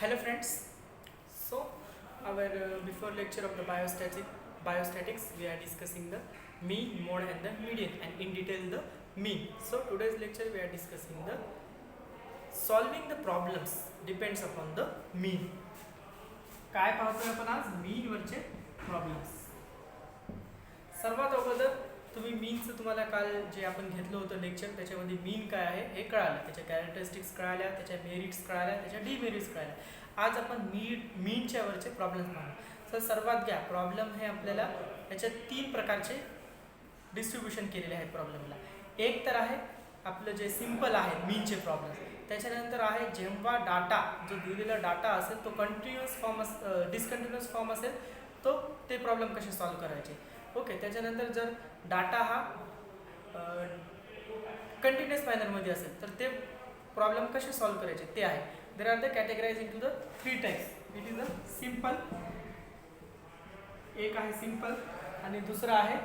Hello friends. So our before lecture of the biostatics we are discussing the mean, mode and the median and in detail the mean. So today's lecture we are discussing the solving the problems depends upon the mean. काय पाहतोय आपण आज मीन वरचे problems. सर्वात अगोदर तुम्ही मीनचं तुम्हाला काल जे आपण घेतलं होतं लेक्चर त्याच्यामध्ये मीन काय आहे हे कळालं, त्याच्या कॅरेक्टरिस्टिक्स कळाल्या, त्याच्या मेरिट्स कळाल्या, त्याच्या डिमेरिट्स कळाल्या. आज आपण मीनच्या वरचे प्रॉब्लेम्स पाहू. तर सर्वात घ्या प्रॉब्लेम हे आपल्याला याच्यात 3 प्रकारचे डिस्ट्रीब्युशन केलेले आहेत प्रॉब्लेमला. एक तर आहे आपलं जे सिंपल आहे मीनचे प्रॉब्लेम. त्याच्यानंतर आहे जेव्हा डाटा जो दिलेला डाटा असेल तो कंटिन्युअस फॉर्म डिसकंटिन्युअस फॉर्म असेल तो ते प्रॉब्लेम कसे सॉल्व्ह करायचे. ओके. त्याच्यानंतर जर डाटा हा कंटिन्युअस मॅनरमध्ये असेल तर ते प्रॉब्लेम कसे सॉल्व्ह करायचे ते आहे. There are the categorize into the 3 types. It is a simple, एक आहे सिंपल आणि दुसरा आहे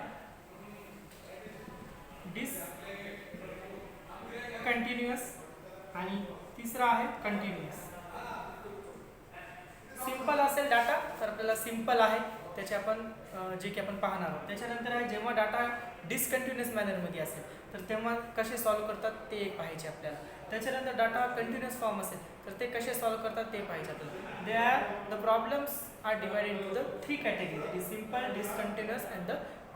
डिसकंटिन्युअस आणि तिसरा आहे कंटिन्युअस. सिंपल असेल डाटा तर आपल्याला सिंपल आहे त्याचे आपण जे की आपण पाहणार आहोत. त्याच्यानंतर आहे जेव्हा डाटा डिसकंटिन्युअस मॅनरमध्ये असेल तर तेव्हा कसे सॉल्व्ह करतात ते एक पाहिजे आपल्याला. त्याच्यानंतर डाटा कंटिन्युअस फॉर्म असेल तर ते कसे सॉल्व्ह करतात ते पाहिजे आपल्याला. They are the problems are divided into the 3 category. That is simple, discontinuous and the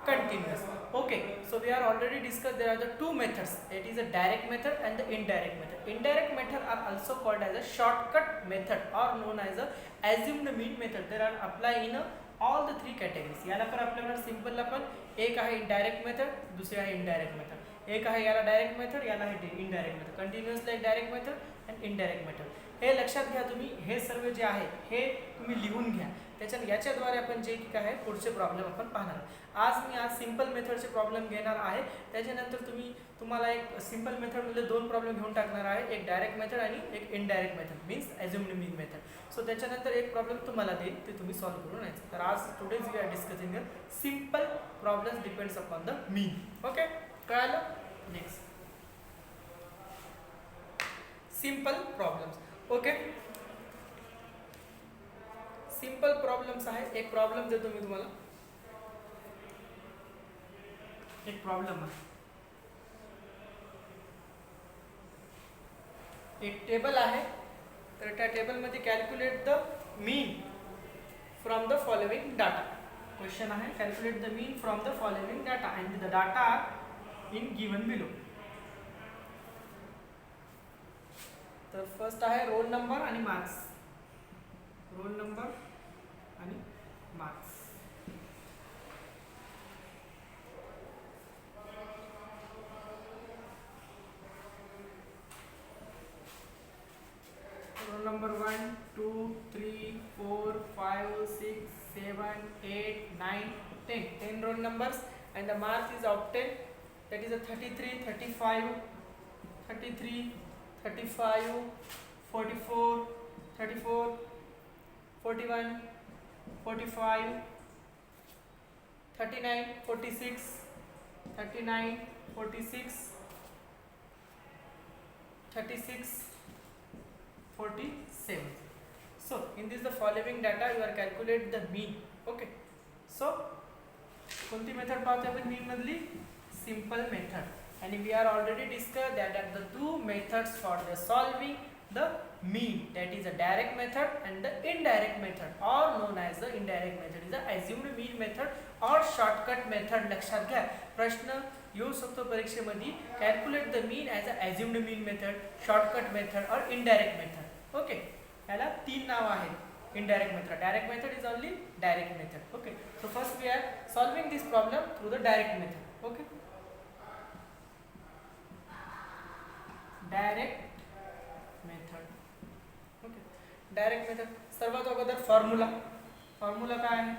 continuous. Okay, so we are already discussed there are the 2 methods. It is a direct method and the indirect method. Indirect method are also called as a shortcut method or known as a assumed mean method. There are apply in all the 3 categories. याला पण आपल्याकडे simple ला पण एक आहे indirect method, दुसरी आहे indirect method. एक आहे याला डायरेक्ट मेथड, याला आहे इनडायरेक्ट मेथड. कंटिन्युअसला एक डायरेक्ट मेथड आणि इनडायरेक्ट मेथड. हे लक्षात घ्या तुम्ही. हे सर्व जे आहे हे तुम्ही लिहून घ्या. याच्याद्वारे आपण जे काय आहे पुढचे प्रॉब्लेम आपण पाहणार. आज सिंपल मेथडचे प्रॉब्लेम घेणार आहे. त्याच्यानंतर तुम्हाला एक सिंपल मेथडमध्ये 2 प्रॉब्लेम घेऊन टाकणार आहे, एक डायरेक्ट मेथड आणि एक indirect method means ॲझ्युम्ड mean method. So त्याच्यानंतर एक प्रॉब्लेम तुम्हाला देईल ते तुम्ही सॉल्व्ह करून यायचं. तर आज today's we are discussing simple problems depends upon the mean. Okay, कळालं. Next simple problems. Okay, simple problems आहे. एक प्रॉब्लेम देतो मी तुम्हाला. एक प्रॉब्लेम आहे, एक टेबल आहे. तर त्या टेबलमध्ये calculate the mean from the following data. Question आहे calculate the mean from the following data and the data are in given below. तर फर्स्ट आहे रोल नंबर आणि मार्क्स. रोल नंबर आणि marks. Roll number 1 2 3 4 5 6 7 8 9 10 roll numbers and the mark is obtained. That is a 33 35 33 35 44 34 41 45 39 46 39 46 36 47. So in this the following data you are calculate the mean. Okay, so कोणती method पाहतो आपण mean मधली? Simple method. आणि we are already discuss that are the 2 methods for the solving the mean. That is a direct method and the indirect method or known as the indirect method is a assumed mean method or shortcut method. लक्षात घ्या प्रश्न येऊ शकतो परीक्षेमध्ये. Calculate the mean as a assumed mean method, shortcut method और indirect method. Okay, याला 3 नाव आहेत. indirect method, direct method is only direct method. Okay, so first we are solving this problem through the direct method. Okay, direct method. Okay, direct method. सर्वात अगोदर formula. Formula काय आहे?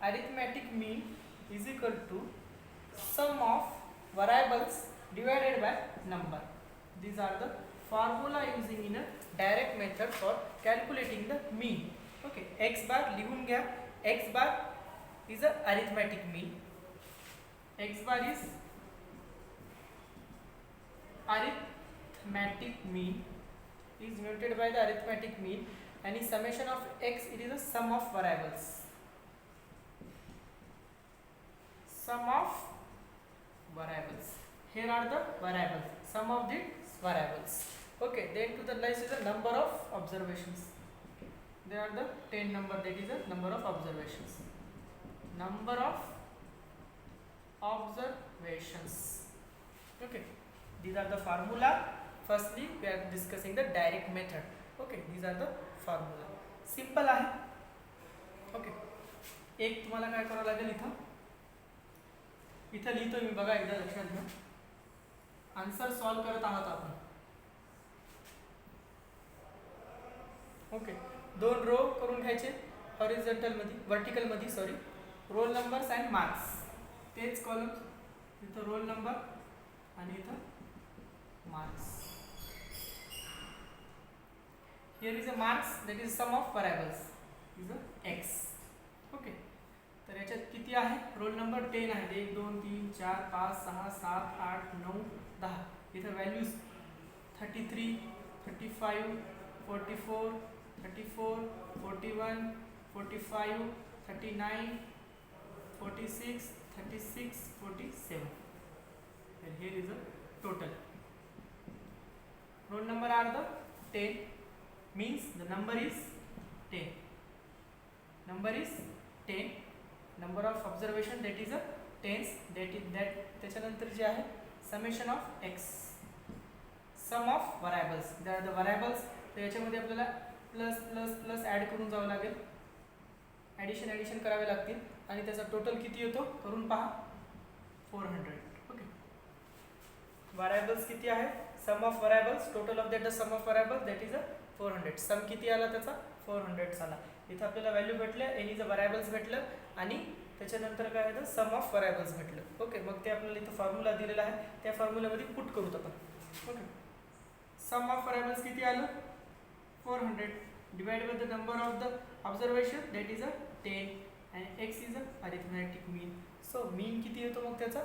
arithmetic mean is equal to sum of variables divided by number. These are the formula using in a direct method for calculating the mean. Okay, x bar लिहून घ्या. x bar is a arithmetic mean. x bar is arithmetic arithmetic mean is denoted by the arithmetic mean, and in summation of x it is a sum of variables. Sum of variables. Here are the variables. Sum of the variables. Okay. Then to the left is the number of observations. There are the 10 number. That is the number of observations. Number of observations. Okay. These are the formula. Firstly, we are discussing the direct method. Okay. These are the formula. Simple आहे. Okay. एक तुम्हाला काय करावं लागेल इथं लिहितो मी बघा एकदा लक्षात घ्या. आन्सर सॉल्व करत आहोत आपण. ओके. 2 रो करून घ्यायचे हॉरिझॉन्टल मध्ये, वर्टिकल मध्ये sorry. Roll numbers and marks. तेच कॉलम्स. इथं रोल नंबर आणि इथं marks. Here is a marks, that is sum of variables, is a x. Okay. तर याच्यात किती आहे? रोल नंबर 10 आहे. 1 2 3 4 5 6 7 8 9 10. इथं values 33 35 44 34 41 45 39 46 36 47. And here is a total. Roll number are the 10. Means the number is 10. Number is 10. Number of observation that is a tens. That त्याच्यानंतर जे आहे summation of x. Sum of variables. There are the variables. तर याच्यामध्ये आपल्याला plus plus plus add करून जावं लागेल. Addition करावे लागतील आणि त्याचा टोटल किती येतो करून पहा. 400. ओके. व्हॅरिएबल्स किती आहे? Sum of variables. Total of that sum of variables that is a 400. Sum किती आला त्याचा? 400 आला. इथं आपल्याला व्हॅल्यू भेटले, एन इज अ व्हॅरिएबल्स भेटलं आणि त्याच्यानंतर काय आहे सम ऑफ व्हॅरिएबल्स भेटलं. ओके. मग ते आपल्याला इथं फॉर्म्युला दिलेला आहे, त्या फॉर्म्युल्यामध्ये पुट करूत आपण. ओके. सम ऑफ व्हॅरिएबल्स किती आलं? 400 divide by the number of the observation that is a 10 and x is a arithmetic mean. So mean किती येतो मग त्याचा?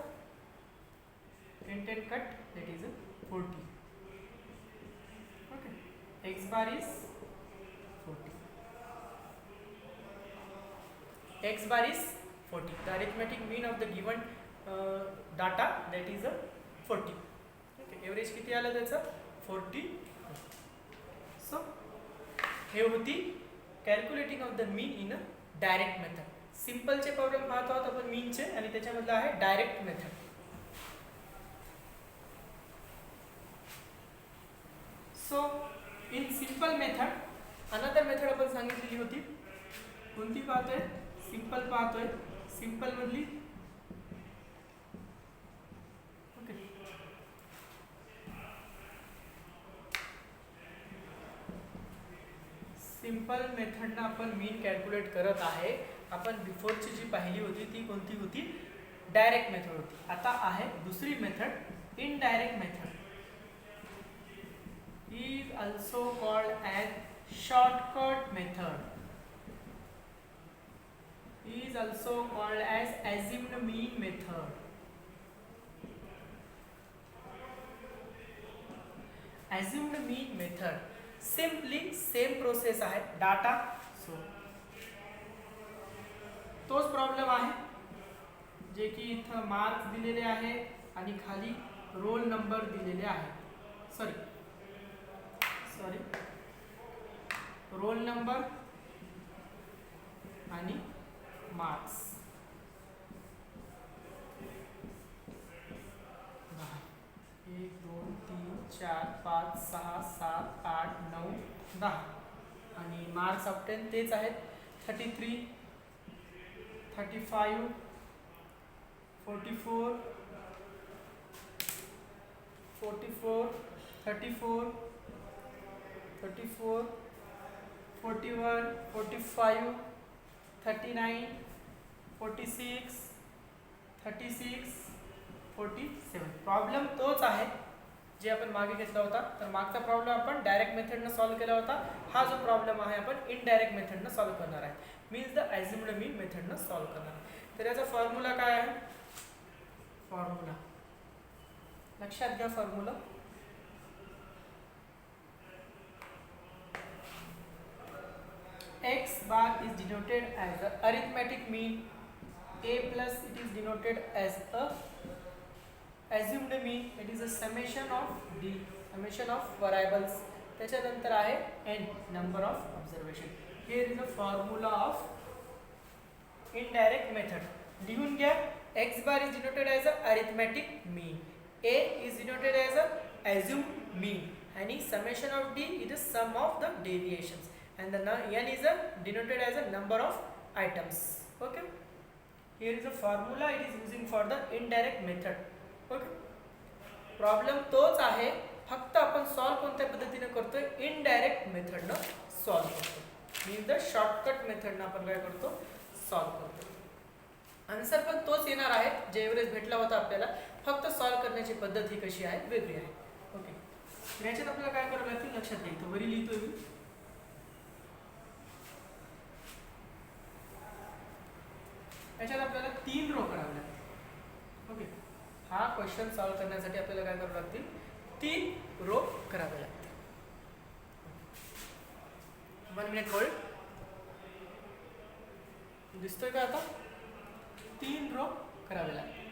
10 cut that is a 40. Okay. X bar is 40. X bar is 40. The arithmetic mean of the given data that is a 40. Okay. Average किती आलं त्याचं? 40. So हे होती calculating of the mean in a direct method. सिंपलचे problem पाहत आहोत आपण मीनचे, आणि त्याच्यामधलं आहे direct method. So in simple method another method आपण सांगितलेली होती. कोणती पाहतोय? सिंपल पाहतोय. सिंपल मधली ओके. सिंपल मेथडनं आपण मीन कॅल्क्युलेट करत आहे. आपण बिफोरची जी पाहिली होती ती कोणती होती? डायरेक्ट मेथड होती. आता आहे दुसरी method, indirect method. Is also called as shortcut method. Is also called as assumed mean method. Assumed mean method simply same process आहे. डाटा सो तोच प्रॉब्लेम आहे जे की इथं मार्क्स दिलेले आहे आणि खाली रोल नंबर दिलेले आहे. सॉरी रोल नंबर आणि मार्क्स. 1 2 3 4 5 6 7 8 9 10 आणि मार्क्स ऑप्टेन तेच आहेत. 33 35 44 44 34 34 41 45 39 46 36 47. प्रॉब्लेम तोच आहे जे आपण मागे घेतला होता. तर मागचा प्रॉब्लेम आपण डायरेक्ट मेथडनं सॉल्व्ह केला होता. हा जो प्रॉब्लेम आहे आपण इनडायरेक्ट मेथडनं सॉल्व्ह करणार आहे. मीन्स द ॲझ्युम्ड मीन मेथडनं सॉल्व्ह करणार आहे. तर याचा फॉर्म्युला काय आहे? फॉर्म्युला लक्षात घ्या. Formula x bar is denoted as the arithmetic mean, a plus it is denoted as a assumed mean, it is a summation of d, summation of variables. त्याच्यानंतर आहे n, number of observation. Here is a formula of indirect method. लिहून घ्या, x bar is denoted as a arithmetic mean, a is denoted as a assumed mean, and summation of d is the sum of the deviations, and the n is denoted as a number of items. Okay, here is a formula it is using for the indirect method. Okay, problem तोच आहे, फक्त आपण solve कोणत्या पद्धतीने करतोय, indirect मेथडनं solve करतो. Means the shortcut मेथडनं आपण काय करतो, सॉल्व करतो. आन्सर पण तोच येणार आहे जे एव्हरेज भेटला होता आपल्याला, फक्त सॉल्व करण्याची पद्धत ही कशी आहे, वेगळी आहे. ओके, याच्यात आपल्याला काय करावं लागतील लक्षात घ्या. वरी लिहितोय मी, याच्यात आपल्याला 3 रो करावे लागतील. ओके, हा क्वेश्चन सॉल्व करण्यासाठी आपल्याला काय करावं लागतील, 3 रो करावे लागतील. 1 मिनिट होल्ड. दिसतोय का आता, 3 रो करावे लागतील.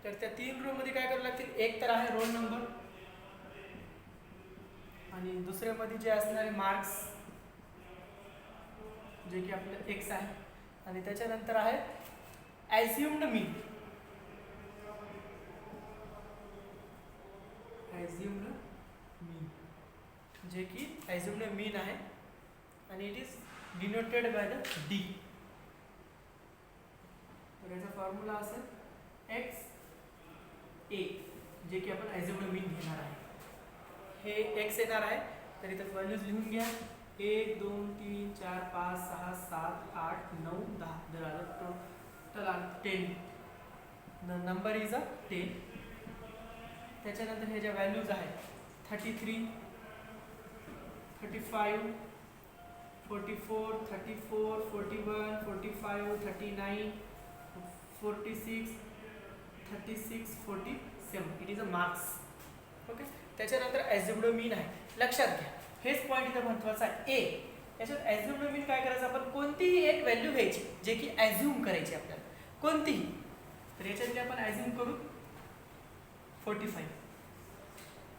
तर त्या 3 रो मध्ये काय करावे लागतील, एक तर आहे रोल नंबर, आणि दुसऱ्यामध्ये जे असणारे मार्क्स जे की आपलं x आहे, आणि त्याच्यानंतर आहे assumed mean, assumed mean जे की assumed mean आहे, आणि it is denoted by the d. तर याचा फॉर्म्युला असेल x a, जे की आपण assumed mean घेणार आहे. हे x येणार आहे, तर इथे व्हॅल्यूज लिहून घ्या. 1 2 3 4 5 6 7 8 9 10, there are total 10. the number is a 10. त्याच्यानंतर हे ज्या व्हॅल्यूज आहेत 33 35 44 34 41 45 39 46 36 47, it is a marks. Okay, त्याच्यानंतर ॲझ्युम्ड मीन आहे. लक्षात घ्या, हेच पॉईंट इथं महत्त्वाचा आहे. ए याच्यात ॲझ्युम्ड मीन काय करायचं, आपण कोणतीही एक व्हॅल्यू घ्यायची जे की ॲझ्युम करायची आपल्याला, कोणतीही. तर याच्यातले आपण ॲझ्युम करू 45.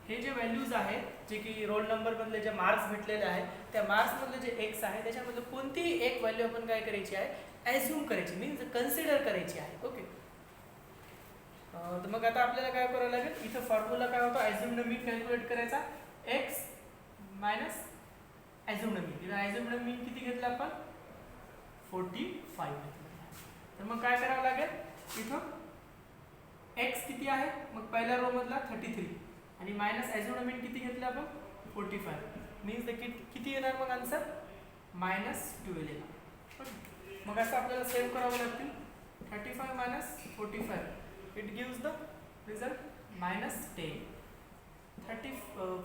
हे जे व्हॅल्यूज आहेत जे की रोल नंबर मधले जे मार्क्स भेटलेले आहेत, त्या मार्क्स मधले जे एक्स आहे त्याच्यामधलं कोणतीही एक व्हॅल्यू आपण काय करायची आहे, ॲझ्युम करायची, मीन्स कन्सिडर करायची आहे. ओके, तर मग आता आपल्याला काय करावं लागेल, इथं फॉर्म्युला काय होतो, ॲझ्युम्ड मीन कॅल्क्युलेट करायचा, x मायनस ॲझ्युम्ड मीन. इथं ॲझ्युम्ड मीन किती घेतला आपण, 45 घेतला. तर मग काय करावं लागेल, इथं x किती आहे, मग पहिल्या रो मधला 33, आणि मायनस ॲझ्युम्ड मीन किती घेतलं आपण, 45, मीन्स किती येणार मग आन्सर, -12 येणार. मग असं आपल्याला सेव्ह करावं लागतील. 35 minus 45, it gives the result -10.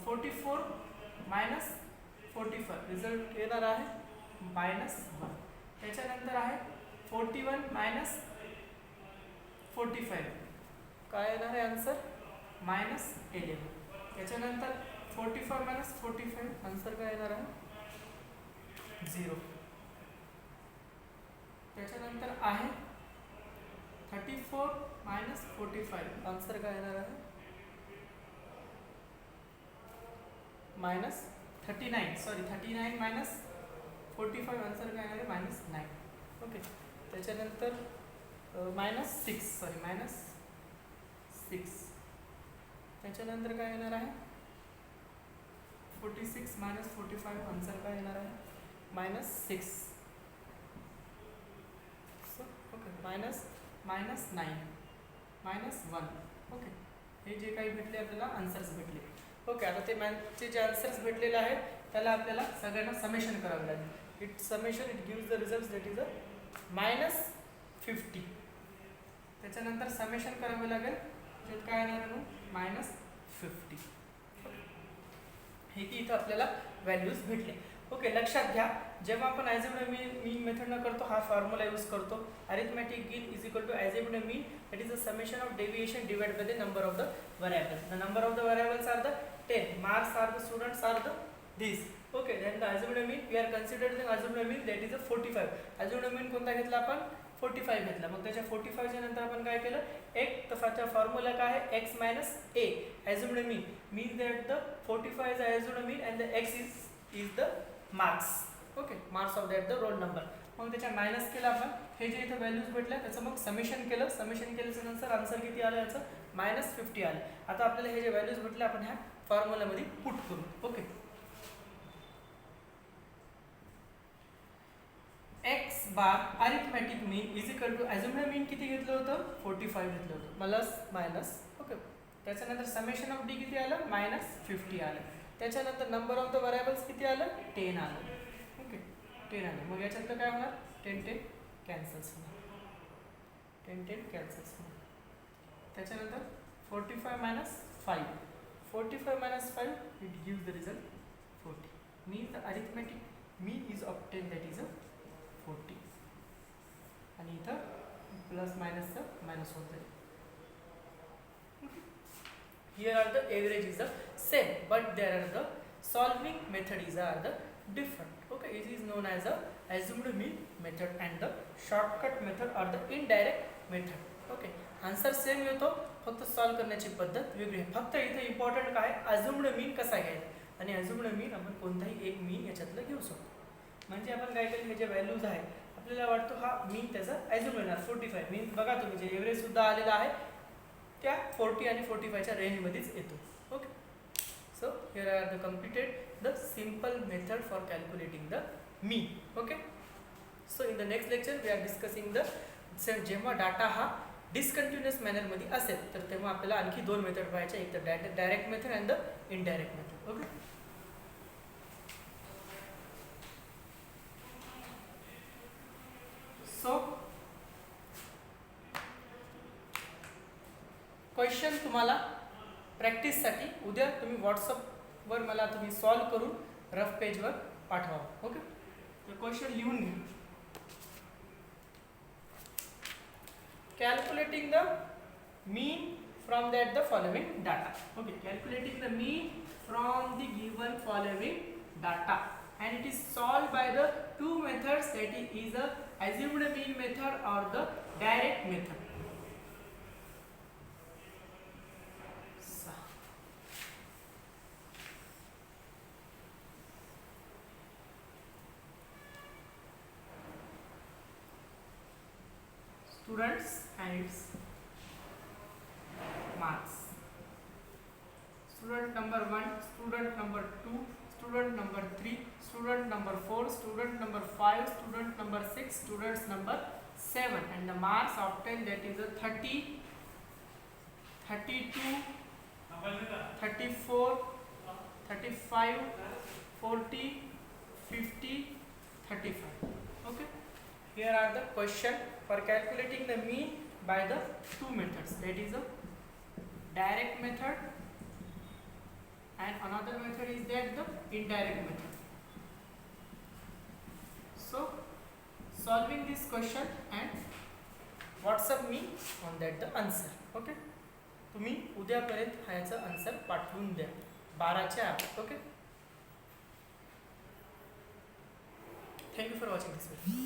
44 minus 45, result येणार आहे -1. त्याच्यानंतर आहे 41 minus 45, काय येणार आहे आन्सर, -11. त्याच्यानंतर 45 minus 45, आन्सर काय येणार आहे, 0. त्याच्यानंतर आहे 34 minus 45, आन्सर काय येणार आहे, -39. सॉरी 39 minus 45, आन्सर काय येणार आहे, -9. ओके, त्याच्यानंतर -6, सॉरी -6. त्याच्यानंतर काय येणार आहे, 46 minus 45, आन्सर काय येणार आहे, -6. ओके, -9 -1. ओके, हे जे काही भेटले आपल्याला आन्सर्स भेटले. ओके, आता ते मॅथचे जे आन्सर्स भेटलेले आहेत त्याला आपल्याला सगळ्यांना समेशन करावे लागेल. It summation it gives the result that is -50. त्याच्यानंतर समेशन करावे लागेल, त्यात काय येणार आहे, -50. हे की इथं आपल्याला व्हॅल्यूज भेटले. ओके, लक्षात घ्या, जेव्हा आपण ॲझ्युम्ड मीन मेथडनं करतो हा फॉर्म्युला यूज करतो. Arithmetic mean is equal to assumed mean, that is the summation of deviation divide by the number of the variables. The number of the variables are the 10. Marks are the students are the this. Okay, then the assumed mean we are considering assumed mean that is a 45. assumed mean कोणता घेतला आपण 45 घेतला. मग त्याच्या 45 च्या नंतर आपण काय केलं, एक तफाचा फॉर्म्युला काय आहे x minus a assumed mean means that the 45 is assumed mean and the x is the marks. Okay, marks of that the roll number. मग त्याच्या मायनस केलं आपण, हे जे इथं व्हॅल्यूज भेटल्या त्याचं मग समेशन केलं. समेशन केल्याच्या नंतर आन्सर किती आलं याचं -50 आलं. आता आपल्याला हे जे व्हॅल्यूज भेटले आपण ह्या फॉर्म्युलामध्ये पुट करू. Okay, x bar arithmetic mean is equal to assumed mean किती घेतलं होतं 45 घेतलं होतं प्लस मायनस. ओके, त्याच्यानंतर समेशन ऑफ डी किती आलं -50 आलं. त्याच्यानंतर नंबर ऑफ द व्हरायबल्स किती आलं 10 आलं. ओके, 10 आलं. मग याच्यातलं काय होणार 10 कॅन्सल्स होणार, 10 कॅन्सल्स होणार. त्याच्यानंतर 45 - 5 45 - 5 it gives the result 40 means the arithmetic mean is obtained that is a 40. आणि इथं प्लस मायनसचं मायनस होत जाईल. Here are the average is the same but there are the solving method is are the different. Okay, it is known as a assumed mean method and the shortcut method or the indirect method. Okay, answer same येतो, फक्त solve करण्याची पद्धत वेगळी आहे. फक्त इथे important काय assumed mean कसा घ्यायचा, आणि assumed mean आपण कोणताही एक मीन याच्यातलं घेऊ शकतो. म्हणजे आपण काय केलं, हे जे व्हॅल्यूज आहे आपल्याला वाटतो हा मीन त्याचा ॲझ्युम येणार 45 मीन. बघा तुम्ही जे एव्हरेज सुद्धा आलेला आहे त्या 40 आणि 45 च्या रेंजमध्येच येतो. Okay, so here are the completed the simple method for calculating the mean. Okay, so in the next lecture we are discussing the जेव्हा डाटा हा डिसकंटिन्युअस मॅनरमध्ये असेल तर तेव्हा आपल्याला आणखी दोन मेथड पाहायच्या, एक तर direct method and the indirect method. Okay, so question तुम्हाला प्रॅक्टिससाठी उद्या तुम्ही व्हॉट्सअपवर मला तुम्ही सॉल्व करून रफ पेजवर पाठवा. ओके, तर क्वेश्चन लिहून घ्या. Calculating the mean from that the following data. Okay, calculating the mean from the given following data and it is solved by the two methods, that is the assumed mean method or the direct method. Students and its marks. Student number 1, student number 2, student number 3, student number 4, student number 5, student number 6, students number 7, and the marks obtained that is a 30, 32, 34, 35, 40, 50, 35. Okay, here are the question for calculating the mean by the two methods, that is a direct method and another method is that the indirect method. So solving this question and WhatsApp me on that the answer. Okay, तुम्ही उद्यापर्यंत ह्याचं answer पाठवून द्या 12च्या app. Okay, thank you for watching this video.